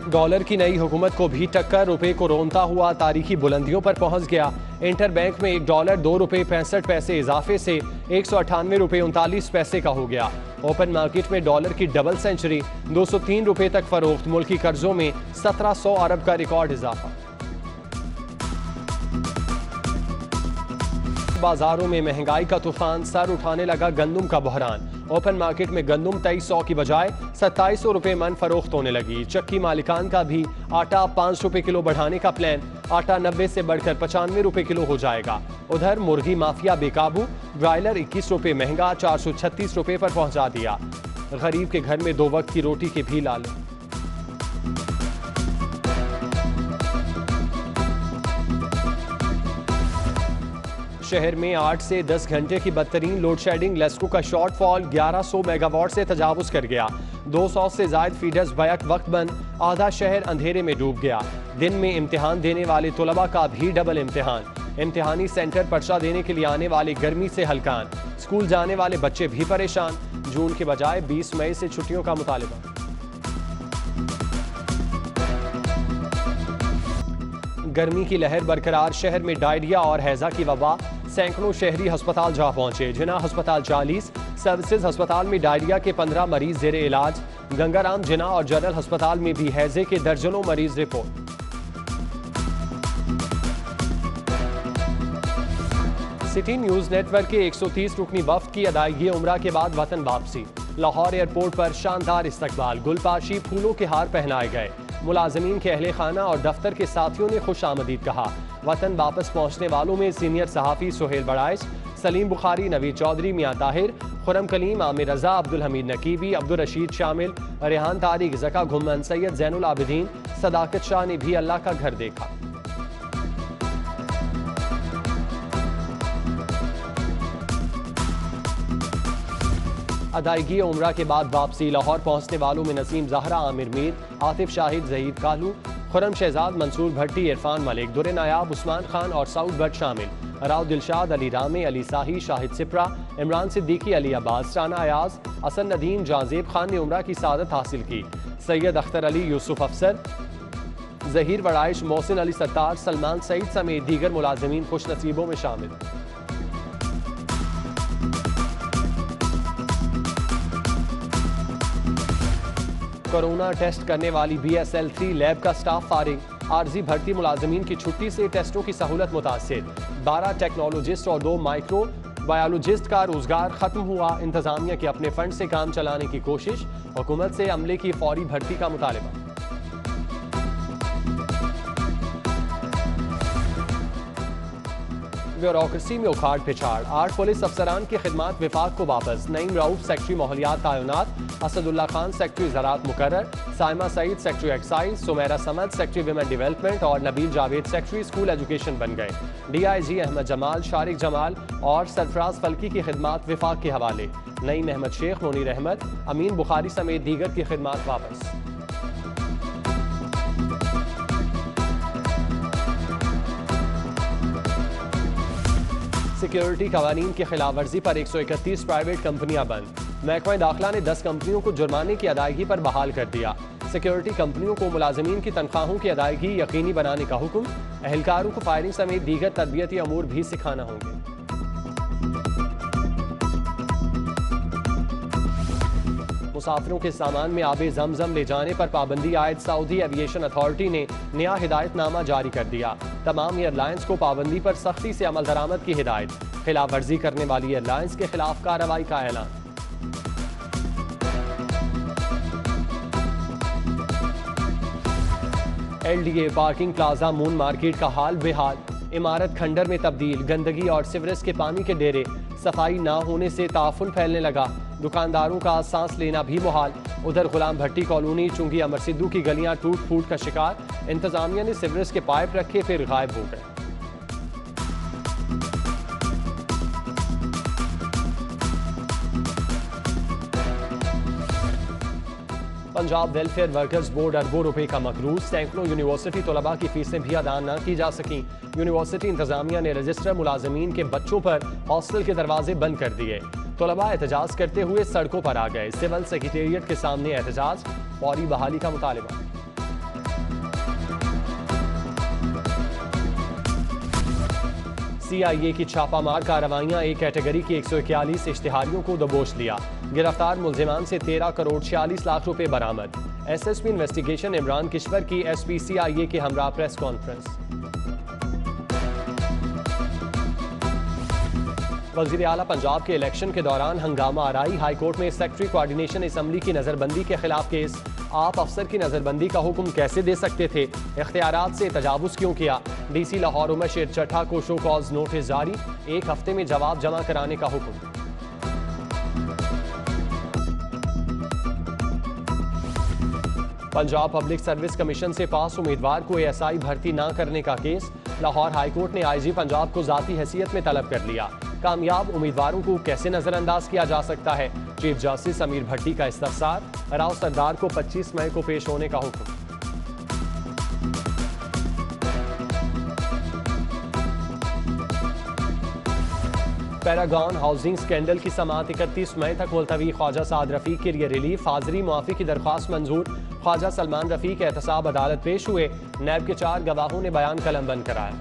Dollar की नई हुकूमत को भी टक्कर, रुपए को रोनता हुआ तारीखी बुलंदियों पर पहुंच गया। इंटर बैंक में एक डॉलर 2 रुपए 65 पैसे इजाफे से 198 रुपए 39 पैसे का हो गया। ओपन मार्केट में डॉलर की डबल सेंचुरी, 203 रुपए तक फरोख्त, मुल्की कर्जों में 1700 अरब का रिकॉर्ड इजाफा। बाजारों में महंगाई का तूफान, सर उठाने लगा गंदुम का बहरान। ओपन मार्केट में गंदुम 2300 की बजाय 2700 रुपए मन फरोख्त होने लगी। चक्की मालिकान का भी आटा 5 रुपए किलो बढ़ाने का प्लान, आटा 90 से बढ़कर 95 रुपए किलो हो जाएगा। उधर मुर्गी माफिया बेकाबू, ब्रायलर 21 रुपए महंगा 436 रुपए पर पहुंचा दिया। गरीब के घर में 2 वक्त की रोटी के भी लाले। शहर में 8 से 10 घंटे की बदतरीन लोड शेडिंग, लेस्को का शॉर्टफॉल 1100 मेगावाट से तजावुज कर गया। 200 से ज्यादा फीडर्स बैक वक्त बंद, आधा शहर अंधेरे में डूब गया। दिन में इम्तिहान देने वाले तलबा का भी डबल इम्तिहान। इम्तिहानी सेंटर पर्चा देने के लिए आने वाले गर्मी से हलकान, स्कूल जाने वाले बच्चे भी परेशान। जून के बजाय 20 मई से छुट्टियों का मुतालिबा। गर्मी की लहर बरकरार, शहर में डायरिया और हैजा की वबा। सैकड़ों शहरी अस्पताल जा पहुंचे। जिना अस्पताल 40, सर्विसेज अस्पताल में डायरिया के 15 मरीज जेर इलाज। गंगाराम जिना और जनरल अस्पताल में भी हैजे के दर्जनों मरीज रिपोर्ट। सिटी न्यूज नेटवर्क के 130 रुकनी वफ्द की अदायगी उम्रा के बाद वतन वापसी। लाहौर एयरपोर्ट पर शानदार इस्तकबाल, गुलपाशी, फूलों के हार पहनाए गए। मुलाजमीन के अहले खाना और दफ्तर के साथियों ने खुश आमदीद कहा। वतन वापस पहुंचने वालों में सीनियर सहाफ़ी सुहेल बड़ाइश, सलीम बुखारी, नवीद चौधरी, मियाँ ताहिर, खुरम कलीम, आमिर रजा, अब्दुल हमीद नकीबी, अब्दुल रशीद शामिल, रेहान तारिक, जका घुम्मन, सैयद जैनुल आबिदीन, सदाकत शाह ने भी अल्लाह का घर देखा। अदायगी उम्रा के बाद वापसी। लाहौर पहुंचने वालों में नसीम ज़हरा, आमिर मीर, आतिफ शाहिद, जहीद कालू, खुरम शहजाद, मंसूर भट्टी, इरफान मलिक, दुरे नायाब, उस्मान खान और साउद भट्ट शामिल। राव दिलशाद, अली रामे, अली साही, शाहिद सिप्रा, इमरान सिद्दीकी, अली अब्बास, राना अयाज, असन नदीम, जाजेब खान ने उम्रा की सादत हासिल की। सैयद अख्तर अली, यूसुफ अफसर, जहीर वड़ाइश, मोहसिन अली सत्तार, सलमान सईद समेत दीगर मुलाजमीन खुश नसीबों में शामिल। कोरोना टेस्ट करने वाली BSL 3 लैब का स्टाफ फारिग। आर्जी भर्ती मुलाजमीन की छुट्टी से टेस्टों की सहूलत मुतासिर। 12 टेक्नोलॉजिस्ट और 2 माइक्रो बायोलॉजिस्ट का रोजगार खत्म हुआ। इंतजामिया के अपने फंड से काम चलाने की कोशिश, हुकूमत से अमले की फौरी भर्ती का मुतालिबा। ब्यूरोक्रेसी में उखाड़ पिछाड़, 8 पुलिस अफसरान की खिदमात विफाक को वापस। नईम रऊफ सेक्रेटरी माहौलियात तायुनात, असदुल्ला खान सेक्रेटरी ज़राअत मुकर्रर, Saima Saeed secretary excise, Sumera Samad secretary women development और Nabeel Javed secretary school education बन गए। DIG अहमद जमाल, शारिक जमाल और सरफराज फल्की की खिदमात विफाक के हवाले। नईम अहमद शेख, मोनीर अहमद, अमीन बुखारी समेत दीगर की खिदमात वापस। सिक्योरिटी कवानीन की खिलाफ वर्जी पर 131 प्राइवेट कंपनियां बंद। महकमा दाखिला ने 10 कंपनियों को जुर्माने की अदायगी पर बहाल कर दिया। सिक्योरिटी कंपनियों को मुलाजमीन की तनख्वाहों की अदायगी यकीनी बनाने का हुक्म। एहलकारों को फायरिंग समेत दीगर तरबियती अमूर भी सिखाना होंगे। मुसाफिरों के सामान में आबे जमजम ले जाने पर पाबंदी आयद सऊदी एविएशन अथॉरिटी ने नया हिदायतनामा जारी कर दिया। तमाम एयरलाइंस को पाबंदी पर सख्ती से अमल दरामद की हिदायत। खिलाफ वर्जी करने वाली एयरलाइंस के खिलाफ कार्रवाई का ऐलान। LDA parking plaza moon market का हाल बेहाल। इमारत खंडर में तब्दील, गंदगी और सिवरेज के पानी के डेरे। सफाई ना होने से ताफुन फैलने लगा। दुकानदारों का सांस लेना भी मुहाल। उधर गुलाम भट्टी कॉलोनी, चुंगी, अमर सिद्धू की गलियां टूट फूट का शिकार। इंतजामिया ने सिवरेज के पाइप रखे फिर गायब हो गए। पंजाब वेलफेयर वर्कर्स बोर्ड अरबों रुपए का मकरूज। सैकड़ों यूनिवर्सिटी तलबा की फीसें भी अदा न की जा सकी। यूनिवर्सिटी इंतजामिया ने रजिस्टर मुलाजमीन के बच्चों पर हॉस्टल के दरवाजे बंद कर दिए। तलबा एहतजाज करते हुए सड़कों पर आ गए। सिविल सेक्रेटेरिएट के सामने एहतजाज, फौरी बहाली का मुतालिबा। CIA की छापामार कार्रवाइयां एक कैटेगरी की 141 इश्तिहारियों को दबोच लिया। गिरफ्तार मुलजिमान से 13 करोड़ 46 लाख रुपए बरामद। SSP इन्वेस्टिगेशन इमरान किश्वर की SP CIA के हमरा प्रेस कॉन्फ्रेंस। वज़ीर आला पंजाब के इलेक्शन के दौरान हंगामा आराई। हाई कोर्ट में सेक्रेटरी कोऑर्डिनेशन असम्बली की नजरबंदी के खिलाफ केस। आप अफसर की नजरबंदी का हुक्म कैसे दे सकते थे? इख्तियारात से तजावुज क्यों किया? DC लाहौर उमर शेर चट्ठा को शो कॉज नोटिस जारी। 1 हफ्ते में जवाब जमा कराने का हुक्म। पंजाब पब्लिक सर्विस कमीशन से पास उम्मीदवार को ASI भर्ती न करने का केस। लाहौर हाई कोर्ट ने IG पंजाब को जाती हैसियत में तलब कर लिया। कामयाब उम्मीदवारों को कैसे नजरअंदाज किया जा सकता है? चीफ जस्टिस अमीर भट्टी का इस्तफसार। राव सरदार को 25 मई को पेश होने का हुक्म। पैरागॉन हाउसिंग स्कैंडल की समाअत 31 मई तक मुलतवी। ख्वाजा साद रफीक के लिए रिलीफ। हाजिरी मुआफी की दरख्वास्त मंजूर। ख्वाजा सलमान रफीक एहतसाब अदालत पेश हुए। नैब के 4 गवाहों ने बयान कलम बंद कराया।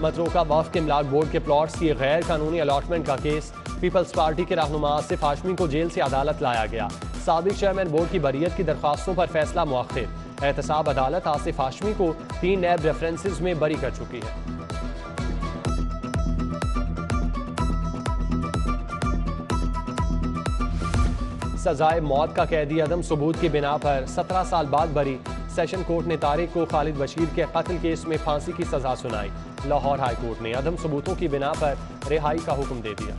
मतरोका वक्फ इमलाक बोर्ड के प्लॉट्स की गैर कानूनी अलॉटमेंट का केस। पीपल्स पार्टी के रहनुमा आसिफ हाशमी को जेल से अदालत लाया गया। साबिक चेयरमैन बोर्ड की बरियत की दरख्वास्तों पर फैसला मुअख्खर। एहतसाब अदालत आसिफ हाशमी को 3 नैब रेफरेंसेस में बरी कर चुकी है। सजाए मौत का कैदी अदम सबूत की बिना पर 17 साल बाद बरी। सेशन कोर्ट ने तारिक को खालिद बशीर के कत्ल केस में फांसी की सजा सुनाई। लाहौर हाई कोर्ट ने अदम सबूतों की बिना पर रिहाई का हुक्म दे दिया।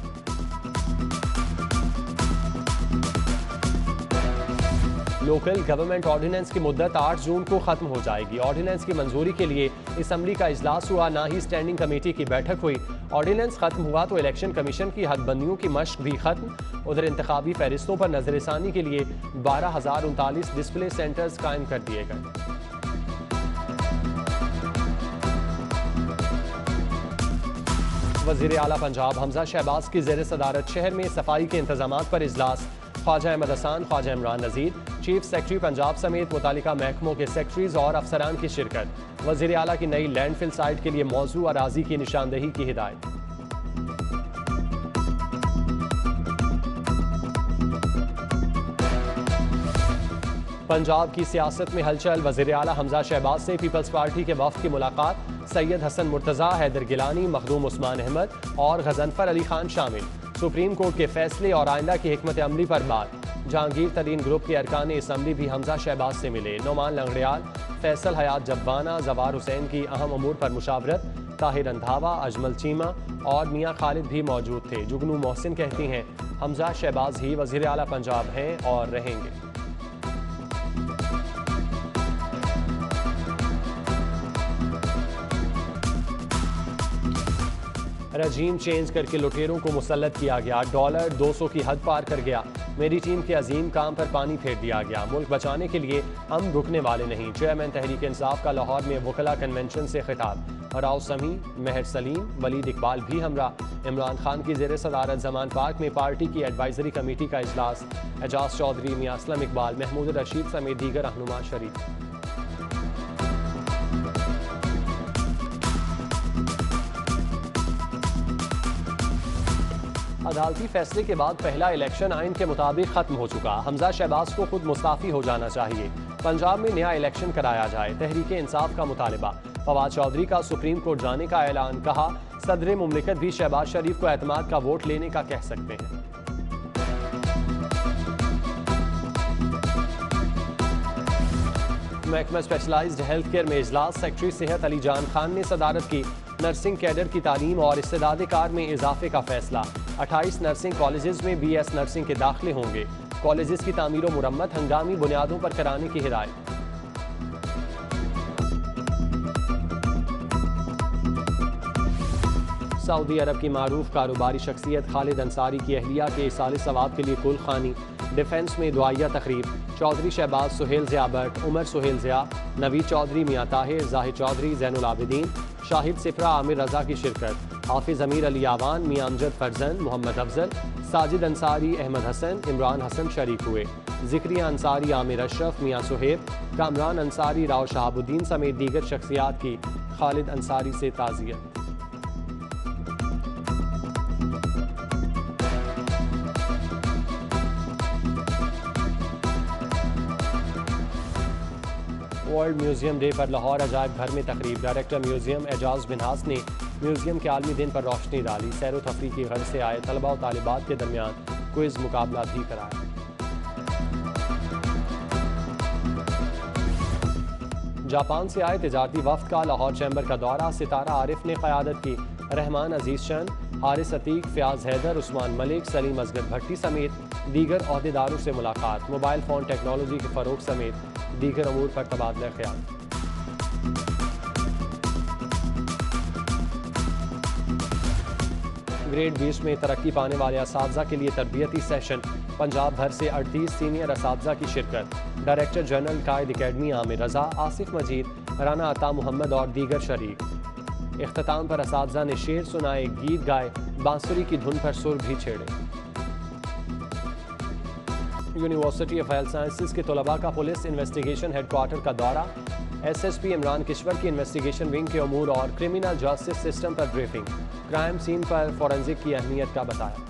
लोकल गवर्नमेंट ऑर्डिनेंस की मुद्दत 8 जून को खत्म हो जाएगी। ऑर्डिनेंस की मंजूरी के लिए असम्बली का इजलास हुआ, ना ही स्टैंडिंग कमेटी की बैठक हुई। ऑर्डिनेंस खत्म हुआ तो इलेक्शन कमीशन की हदबंदियों की मश्क भी खत्म। उधर इंतखाबी फहरिस्तों पर नजरसानी के लिए 12,039 डिस्प्ले सेंटर्स कायम कर दिए गए। वज़ीर आला पंजाब हमजा शहबाज की ज़ेर सदारत शहर में सफाई के इंतजामात पर इजलास। ख्वाजा अहमद हसन, ख्वाजा इमरान नज़ीर, चीफ सेक्रेटरी पंजाब समेत मुतालिका महकमों के सेक्रेटरीज और अफसरान की शिरकत। वज़ीर आला की नई लैंडफिल साइट के लिए मौजू अराजी की निशानदही की हिदायत। पंजाब की सियासत में हलचल। वज़ीर आला हमजा शहबाज से पीपल्स पार्टी के वफ़द की मुलाकात। सैयद हसन मुर्तज़ा, हैदर गिलानी, मखदूम उस्मान अहमद और गजनफर अली खान शामिल। सुप्रीम कोर्ट के फैसले और आइंदा की हिकमत अमली पर बात। जहांगीर तरीन ग्रुप के अरकान असम्बली भी हमजा शहबाज से मिले। नोमान लंगड़ियाल, फैसल हयात जब्बाना, जवार हुसैन की अहम अमूर पर मुशावरत। ताहिर अंधावा, अजमल चीमा और मियाँ खालिद भी मौजूद थे। जुगनू मोहसिन कहती हैं हमजा शहबाज ही वज़ीर आला पंजाब हैं और रहेंगे। रजीम चेंज करके लुटेरों को मुसल्लत किया गया। डॉलर 200 की हद पार कर गया। मेरी टीम के अजीम काम पर पानी फेर दिया गया। मुल्क बचाने के लिए हम रुकने वाले नहीं। चेयरमैन तहरीक इंसाफ का लाहौर में वकला कन्वेंशन से खिताब। राव समी, मेहर सलीम, वलीद इकबाल भी हमरा। इमरान खान की ज़ेर सदारत जमान पार्क में पार्टी की एडवाइजरी कमेटी का इजलास। एजाज चौधरी, मियां असलम इकबाल, महमूद रशीद समेत दीगर रहनुमा शरीक। अदालती फैसले के बाद पहला इलेक्शन आइन के मुताबिक खत्म हो चुका। हमजा शहबाज को खुद मुस्ताफी हो जाना चाहिए। पंजाब में नया इलेक्शन कराया जाए, तहरीक इंसाफ का मुतालबा। फवाद चौधरी का सुप्रीम कोर्ट जाने का ऐलान। कहा सदर मुमलिकत भी शहबाज शरीफ को एतमाद का वोट लेने का कह सकते हैं। महकमा स्पेशलाइज्ड हेल्थ केयर में इजलास। सेक्रेटरी सेहत अली जान खान ने सदारत की। नर्सिंग कैडर की तालीम और इस्तेदाद कार में इजाफे का फैसला। 28 नर्सिंग कॉलेजेस में BS नर्सिंग के दाखिले होंगे। कॉलेजेस की तामीर व मुरम्मत हंगामी बुनियादों पर कराने की हिदायत। सऊदी अरब की मारूफ कारोबारी शख्सियत खालिद अंसारी की अहलिया के इसाले सवाब के लिए कुल खानी। डिफेंस में दुआया तकरीब। चौधरी शहबाज, सुहेल ज़िया भट्ट, उमर सुहेल ज़िया, नवीद चौधरी, मियाँ ताहिर, जाहिद चौधरी, ज़ैनुल आबिदीन, शाहिद सिफरा, आमिर रजा की शिरकत। हाफिज़ अमीर अली आवान, मियाँ अमजद फरजन, मोहम्मद अफजल, साजिद अंसारी, अहमद हसन, इमरान हसन शरीक हुए। जिक्रिया अंसारी, आमिर अशरफ, मियां सुहेब, कामरान अंसारी, राव शहाबुद्दीन समेत दीगर शख्सियात की खालिद अंसारी से ताज़ियत। वर्ल्ड म्यूजियम डे पर लाहौर अजायब घर में तकरीब। डायरेक्टर म्यूजियम एजाज बिनहास ने म्यूजियम के आलमी दिन पर रोशनी डाली। सैर व तफरीह की गर्ज से आए तलबा और तालिबात के दरमियान क्विज मुकाबला भी कराया। जापान से आए तिजारती वफ्द का लाहौर चैम्बर का दौरा। सितारा आरिफ ने क़यादत की। रहमान अजीज चंद, हारिस अतीक, फयाज हैदर, उस्मान मलिक, सलीम असगर भट्टी समेत दीगर अहदेदारों से मुलाकात। मोबाइल फ़ोन टेक्नोलॉजी के फ़रोग समेत दीगर अमूर पर तबादला ख्याल। ग्रेड 20 में तरक्की पाने वाले असातिज़ा के लिए तरबियती सेशन। पंजाब भर से 38 सीनियर असातिज़ा की शिरकत। डायरेक्टर जनरल कायद अकेडमी आमिर रजा, आसिफ मजीद, राना अता मोहम्मद और दीगर शरीक। इख्तिताम पर असातिज़ा ने शेर सुनाए, गीत गाए, बांसुरी की धुन पर सुर भी छेड़े। यूनिवर्सिटी ऑफ हेल्थ साइंसेज के तलबा का पुलिस इन्वेस्टिगेशन हेडक्वार्टर का दौरा। SSP इमरान किश्वर की इन्वेस्टिगेशन विंग के अमूर और क्रिमिनल जस्टिस सिस्टम पर ब्रीफिंग। क्राइम सीन पर फॉरेंसिक की अहमियत का बताया।